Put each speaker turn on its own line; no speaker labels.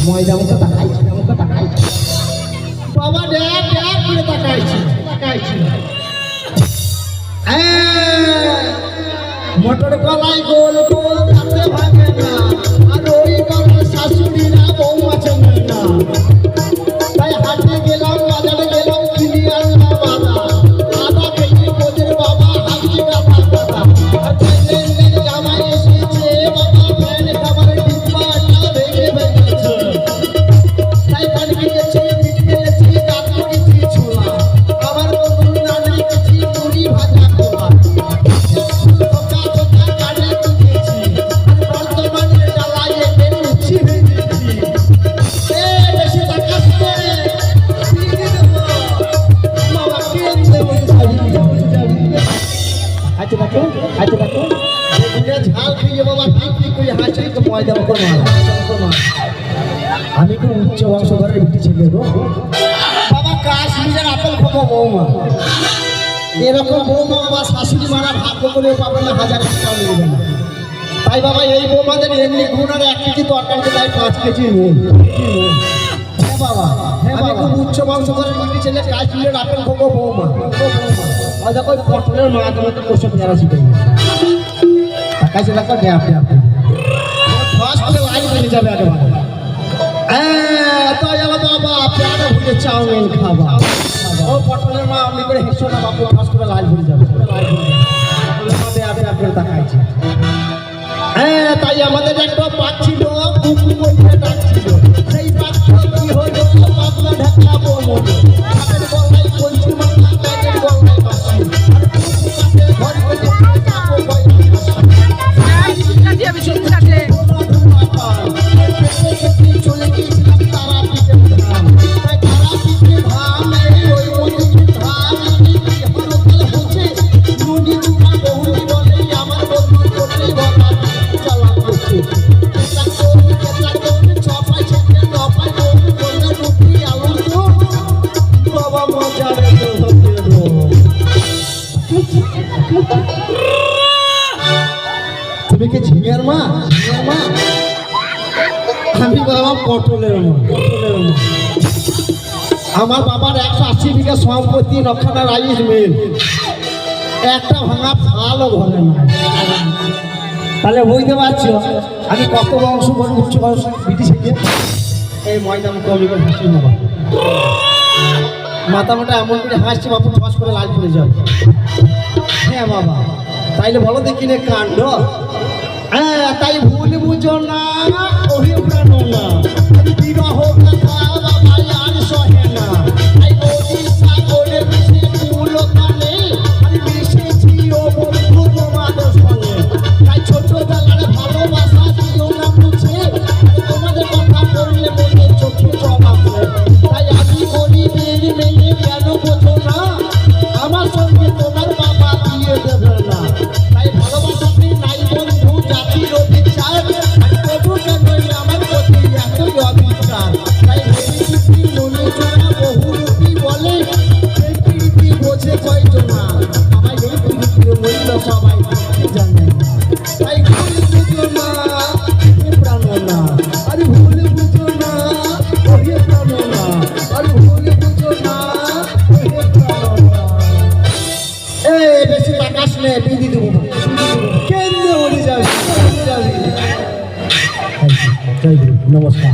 ময়দা মুখে তাকাইছি বাবা দেখ করে তাকাইছি মোটর কলাই গোল গোল কাটতে ভাগে না আর ওই কলার শাশুড়িরা বৌমা চেনে না তাই হাটে গেলাম বাজারে গেলাম কিনে আনলাম আদা কেজি বোঝের বাবা হাঁকি কাটা আর ছেলের জামাই এসেছে বাবা ফ্যান খাবারের ডিব্বাটা ভেঙে ফেলেছে তাই পান কিনেছি মিট কিনেছি কাঠ কিনেছি ছোলা আবার বন্ধু রান্না কিনেছি মুড়ি ভাজা খোলা ঝাল খাইয়ে বাবা ঠিক করে হাসি তো ময়দা আমি খুব উচ্চ বংশধরের একটি ছেলে গো বাবা কাশ্মীরের আপেল খাবো বৌমা এরকম বৌমা বাবা শাশুড়ি মারা ভাগ্য করে পাবে না 1000 টাকা মিলবে না তাই বাবা এই বৌমাদের এমনি গুণার 1 কেজি তরকারিতে তাই 5 কেজি নুন হ্যাঁ বাবা আমি খুব উচ্চ বংশধরের একটি ছেলে কাশ্মীরের আপেল খাবো বৌমা আর দেখো পটলের মাধ্যমে তো কোশ্চেন যারা শিখে কাছে দেখো ফার্স্ট লাইন হয়ে যাবে একেবারে তাই আমার বাবা প্যারা ভুলে চাউমিন খাবা ও পটলের মা আমি করে হেসো না বাপু ফার্স্ট করে লাইন ভরে যাবে আপনি তাকাইছে তাই আমাদের একটা পাচ্ছিল কুকু বলে ডাকছিল সেই পাচ্ছিল কি হলো পাতলা ঢাকা বলো আপনি বলাই বলছি মাথা প্যাকেট বলাই বাসি আর কুকু কাটে ঘর করে চাপো বই আমি শুনতে আছে চলে গিয়েছিলাম তারা পিঠে ধাম তাই তারা পিঠে ধাম ওই মন্দির ধাম হরতাল হচ্ছে নদী চূড়া বহুটি বলে আমার বন্ধু করতে বলা চালা করছে ছপাই ছেড়ে নপাই বন্ধু বললে রুটি আলুর বাবা মজা তুমি কি ঝিঙের মা আমি বাবা পটলের মা আমার বাবার 180 বিঘা সম্পত্তি নখানা রাইস মিল একটা ভাঙা ফালও ঘরে না তাহলে বুঝতে পারছো আমি কত বংশ বড় উচ্চ বংশ ব্রিটিশ এই ময়দা কমি করে হাসি বাবা মাথা মোটা এমন করে হাসছে বাপু ঠস করে লাল পড়ে যাবে হ্যাঁ বাবা তাইলে বলো দেখি রে কাণ্ড তাই ভুল বুঝো না অভিপ্রাণ না বিবাহ কথা বাবা আর সহে না তাই নদী সাগরে মিশে ফুল কানে আমি মিশেছি ও বন্ধু তোমাদের সঙ্গে তাই ছোটবেলার ভালোবাসা দিও না বুঝে তোমাদের কথা বললে মনে চোখে জল আসে তাই আমি বলি মেনে কেন বোঝো না আমার সঙ্গে তোমার বাবা দিয়ে দেবে না তাই ভালোবাসা নাই বন্ধু জাতির অধিকার প্রভু কেন আমার প্রতি এতই অধিকার তাই ভেবেছি মনে চোরা বহু রূপী বলে সেই প্রীতি বোঝে কয়জনা আমায় এই প্রীতির মূল্য সবাই জানে তাই ভুল বুঝো না প্রাণ না আরে ভুল বুঝো না ওহে প্রাণ না আরে ভুল বুঝো না ওহে প্রাণ না বেশি টাকাস নে বিধি দেবো কেন্দ্রে উড়ে যাবে নমস্কার।